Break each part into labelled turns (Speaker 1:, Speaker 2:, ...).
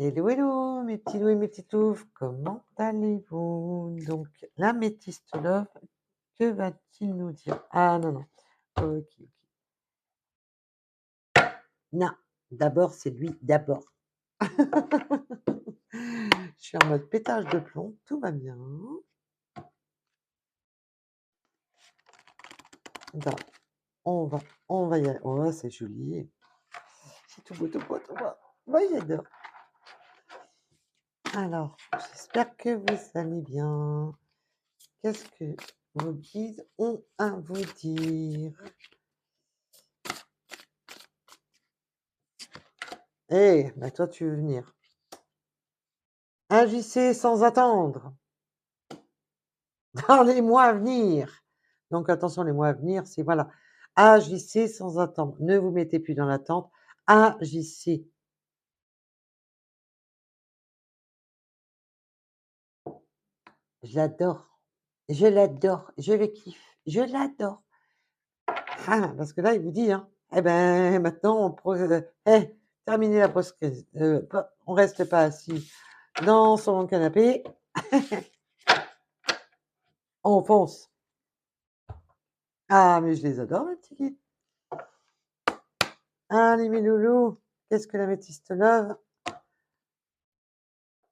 Speaker 1: Hello, hello, mes petits loups et mes petites louves, comment allez-vous? Donc, l'améthyste love, que va-t-il nous dire? Ah non, non. Ok, ok. Non, d'abord, c'est lui, d'abord. Je suis en mode pétage de plomb, tout va bien. Attends, on va, on va y aller. Oh, c'est joli. C'est tout beau, tout beau, tout beau. Moi, j'adore. Alors, j'espère que vous allez bien. Qu'est-ce que vos guides ont à vous dire? Eh, bah toi, tu veux venir. Agissez sans attendre dans les mois à venir. Donc attention, les mois à venir, c'est voilà. Agissez sans attendre. Ne vous mettez plus dans l'attente. Agissez. Je l'adore. Je l'adore. Je le kiffe. Je l'adore. Ah, parce que là, il vous dit, hein, eh ben, maintenant, terminez la pause. On reste pas assis dans son canapé. On fonce. Ah, mais je les adore, mes petits guides. Allez, mes loulous, qu'est-ce que la métiste love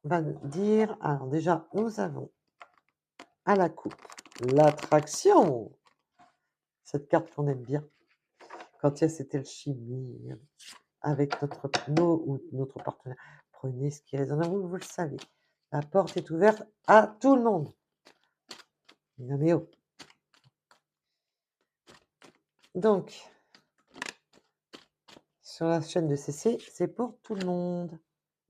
Speaker 1: va nous dire? Alors déjà, nous avons à la coupe l'attraction. Cette carte qu'on aime bien. Quand il y a cette alchimie avec notre partenaire. Prenez ce qui résonne en vous, vous le savez. La porte est ouverte à tout le monde. Non mais oh. Donc, sur la chaîne de CC, c'est pour tout le monde.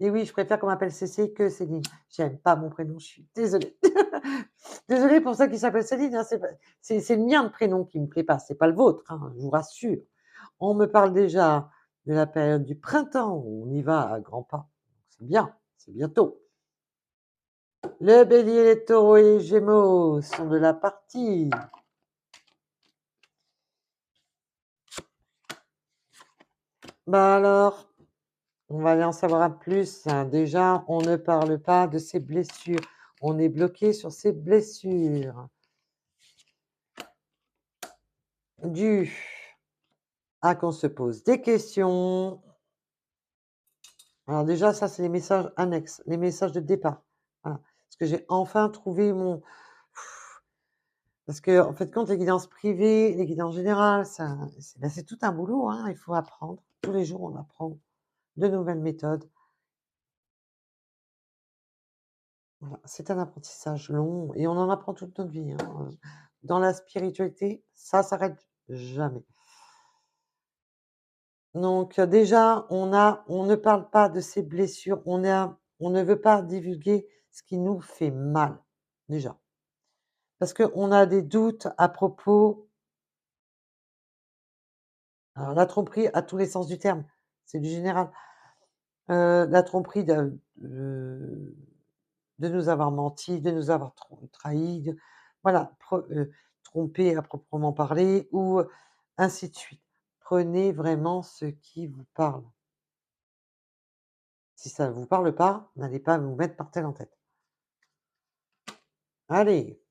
Speaker 1: Et oui, je préfère qu'on m'appelle CC que Céline. J'aime pas mon prénom, je suis désolée. Désolée pour ça qui s'appelle Céline, hein, c'est le mien de prénom qui me plaît pas, c'est pas le vôtre, hein, je vous rassure. On me parle déjà de la période du printemps, où on y va à grands pas. C'est bien, c'est bientôt. Le bélier, les taureaux et les gémeaux sont de la partie. Bah alors, on va aller en savoir un plus, hein. Déjà, on ne parle pas de ses blessures. On est bloqué sur ses blessures. Dû à qu'on se pose des questions. Alors déjà, ça, c'est les messages annexes, les messages de départ. Voilà. Parce que j'ai enfin trouvé mon... Parce que, en fait, quand les guidances privées, les guidances générales, c'est tout un boulot, hein. Il faut apprendre. Tous les jours, on apprend de nouvelles méthodes. Voilà. C'est un apprentissage long et on en apprend toute notre vie, hein. Dans la spiritualité, ça s'arrête jamais. Donc déjà, on ne parle pas de ces blessures, on ne veut pas divulguer ce qui nous fait mal, déjà. Parce qu'on a des doutes à propos, alors la tromperie à tous les sens du terme, c'est du général. La tromperie de nous avoir menti, de nous avoir trahis, voilà, trompé à proprement parler ou ainsi de suite. Prenez vraiment ce qui vous parle. Si ça ne vous parle pas, n'allez pas vous mettre par terre en tête. Allez,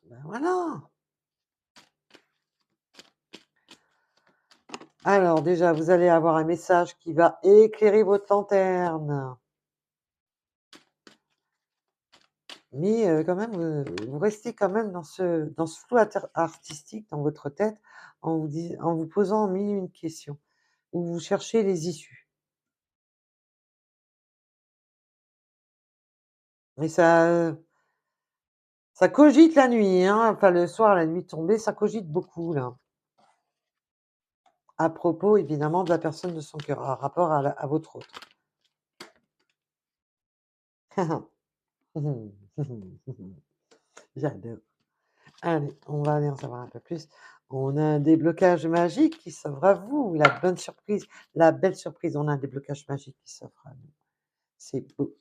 Speaker 1: ben voilà. Alors déjà, vous allez avoir un message qui va éclairer votre lanterne. Mais quand même, vous restez quand même dans ce flou artistique dans votre tête en vous posant mille et une questions, où vous cherchez les issues. Et ça cogite la nuit, hein, enfin le soir, la nuit tombée, ça cogite beaucoup là. À propos évidemment de la personne de son cœur, à rapport à votre autre. J'adore. Allez, on va aller en savoir un peu plus. On a un déblocage magique qui s'offre à vous, la bonne surprise, la belle surprise. On a un déblocage magique qui s'offre à nous. C'est beau.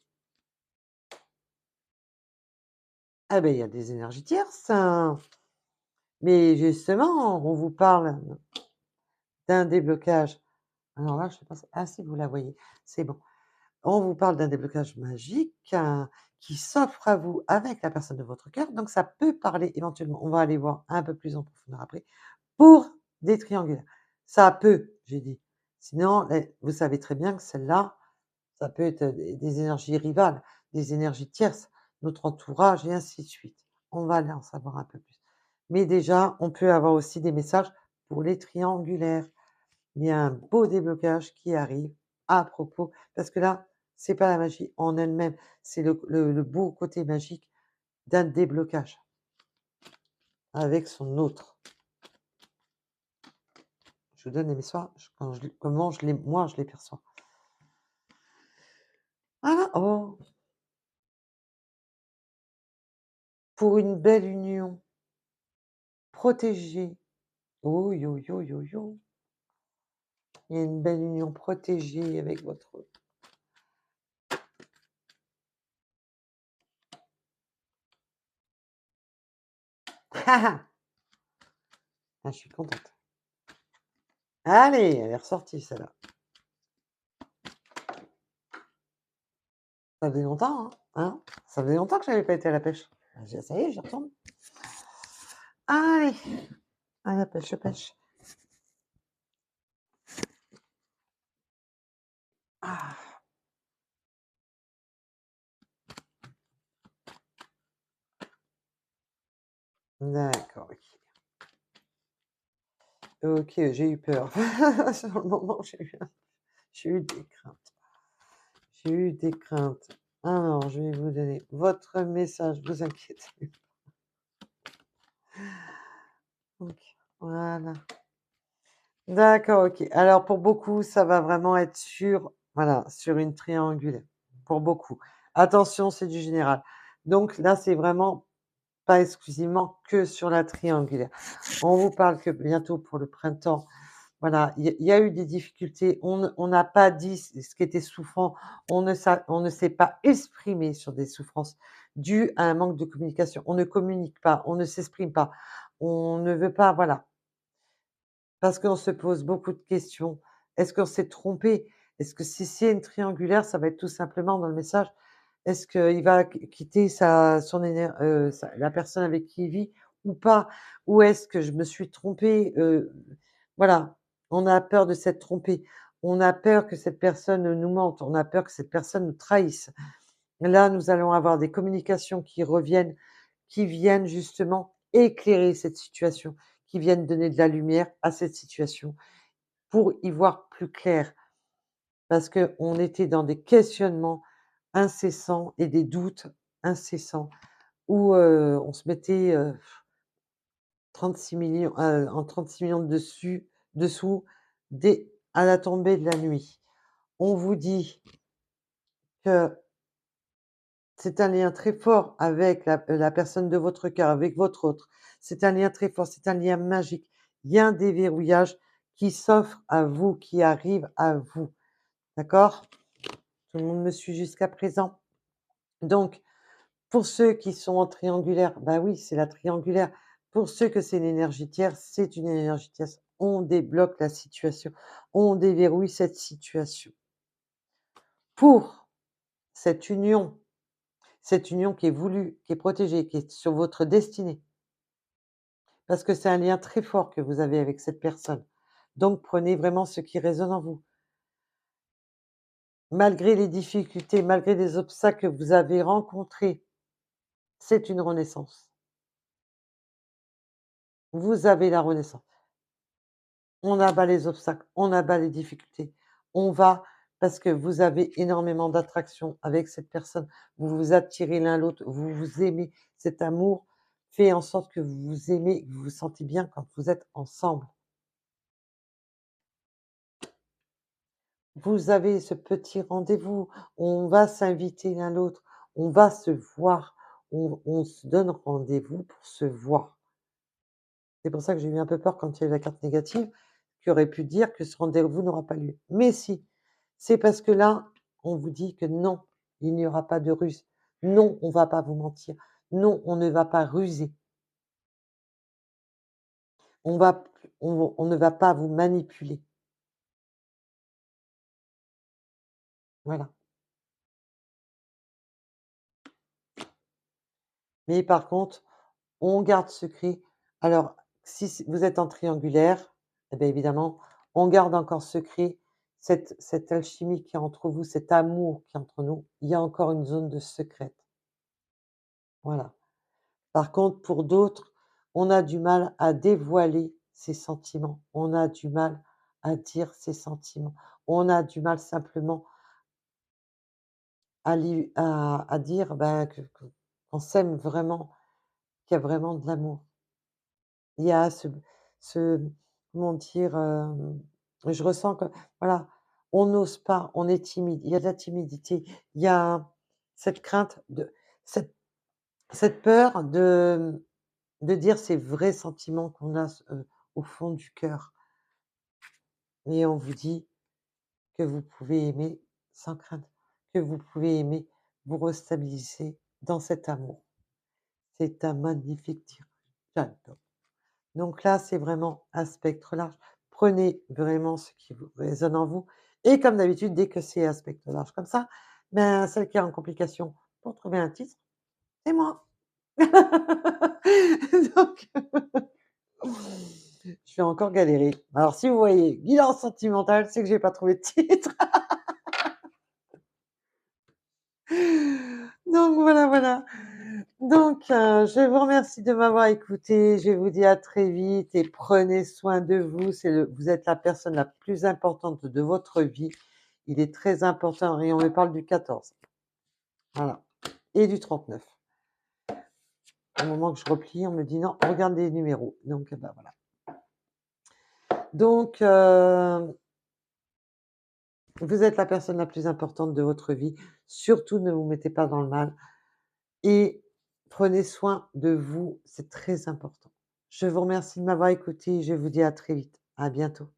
Speaker 1: Ah ben, il y a des énergies tierces, hein. Mais justement, on vous parle d'un déblocage. Alors là, je sais pas si... Ah si, vous la voyez. C'est bon. On vous parle d'un déblocage magique, qui s'offre à vous avec la personne de votre cœur, donc ça peut parler éventuellement, on va aller voir un peu plus en profondeur après, pour des triangulaires. Ça peut, j'ai dit. Sinon, vous savez très bien que celle-là, ça peut être des énergies rivales, des énergies tierces, notre entourage et ainsi de suite. On va aller en savoir un peu plus. Mais déjà, on peut avoir aussi des messages pour les triangulaires. Il y a un beau déblocage qui arrive à propos, parce que là, c'est pas la magie en elle-même, c'est le beau côté magique d'un déblocage avec son autre. Je vous donne les messages comment moi je les perçois. Ah oh, pour une belle union, protégée. Oh yo yo yo yo. Il y a une belle union protégée avec votre. Ah, je suis contente. Allez, elle est ressortie celle-là. Ça faisait longtemps, hein? Ça faisait longtemps que j'avais pas été à la pêche. Ça y est, j'y retourne. Allez, à la pêche, pêche. Ah, d'accord, OK. OK, j'ai eu peur. Sur le moment, j'ai eu des craintes. J'ai eu des craintes. Alors, je vais vous donner votre message, vous inquiétez. OK, voilà. D'accord, OK. Alors pour beaucoup, ça va vraiment être sur voilà, sur une triangulaire, pour beaucoup. Attention, c'est du général. Donc là, c'est vraiment pas exclusivement que sur la triangulaire. On vous parle que bientôt pour le printemps, voilà, il y a eu des difficultés. On n'a pas dit ce qui était souffrant. On ne s'est pas exprimé sur des souffrances dues à un manque de communication. On ne communique pas, on ne s'exprime pas. On ne veut pas, voilà. Parce qu'on se pose beaucoup de questions. Est-ce qu'on s'est trompé? Est-ce que si c'est une triangulaire, ça va être tout simplement dans le message, est-ce qu'il va quitter la personne avec qui il vit ou pas? Ou est-ce que je me suis trompée? Voilà, on a peur de s'être trompé. On a peur que cette personne nous mente. On a peur que cette personne nous trahisse. Là, nous allons avoir des communications qui viennent justement éclairer cette situation, qui viennent donner de la lumière à cette situation pour y voir plus clair. Parce qu'on était dans des questionnements incessants et des doutes incessants où, on se mettait, 36 000 000, en 36 millions dessous dès à la tombée de la nuit. On vous dit que c'est un lien très fort avec la personne de votre cœur, avec votre autre. C'est un lien très fort, c'est un lien magique. Il y a un déverrouillage qui s'offre à vous, qui arrive à vous. D'accord? Tout le monde me suit jusqu'à présent? Donc, pour ceux qui sont en triangulaire, bah oui, c'est la triangulaire. Pour ceux que c'est une énergie tierce, c'est une énergie tierce. On débloque la situation, on déverrouille cette situation. Pour cette union qui est voulue, qui est protégée, qui est sur votre destinée, parce que c'est un lien très fort que vous avez avec cette personne. Donc prenez vraiment ce qui résonne en vous. Malgré les difficultés, malgré les obstacles que vous avez rencontrés, c'est une renaissance. Vous avez la renaissance. On abat les obstacles, on abat les difficultés. On va parce que vous avez énormément d'attraction avec cette personne. Vous vous attirez l'un l'autre, vous vous aimez. Cet amour fait en sorte que vous vous aimez, que vous vous sentez bien quand vous êtes ensemble. Vous avez ce petit rendez-vous, on va s'inviter l'un l'autre, on va se voir, on se donne rendez-vous pour se voir. C'est pour ça que j'ai eu un peu peur quand il y a eu la carte négative, qui aurait pu dire que ce rendez-vous n'aura pas lieu. Mais si, c'est parce que là, on vous dit que non, il n'y aura pas de ruse. Non, on ne va pas vous mentir. Non, on ne va pas ruser. On ne va pas vous manipuler. Voilà. Mais par contre, on garde secret. Alors, si vous êtes en triangulaire, eh bien évidemment, on garde encore secret cette alchimie qui est entre vous, cet amour qui est entre nous. Il y a encore une zone de secrète. Voilà. Par contre, pour d'autres, on a du mal à dévoiler ses sentiments. On a du mal à dire ses sentiments. On a du mal simplement à dire ben, qu'on s'aime vraiment, qu'il y a vraiment de l'amour. Il y a ce comment dire, je ressens que voilà, on n'ose pas, on est timide, il y a de la timidité, il y a cette crainte de cette cette peur de dire ces vrais sentiments qu'on a au fond du cœur et on vous dit que vous pouvez aimer sans crainte, que vous pouvez aimer, vous restabiliser dans cet amour. C'est un magnifique tirage, j'adore. Donc là, c'est vraiment un spectre large. Prenez vraiment ce qui vous résonne en vous et comme d'habitude, dès que c'est un spectre large comme ça, ben, celle qui est en complication pour trouver un titre, c'est moi. Donc je vais encore galérer. Alors si vous voyez bilan sentimental, c'est que j'ai pas trouvé de titre. Donc voilà, voilà. Donc je vous remercie de m'avoir écouté. Je vous dis à très vite et prenez soin de vous. Vous êtes la personne la plus importante de votre vie. Il est très important et on me parle du 14. Voilà et du 39. Au moment que je replie, on me dit: «Non, regarde les numéros». Donc bah, voilà. Donc vous êtes la personne la plus importante de votre vie. Surtout ne vous mettez pas dans le mal et prenez soin de vous, c'est très important. Je vous remercie de m'avoir écouté, je vous dis à très vite. À bientôt.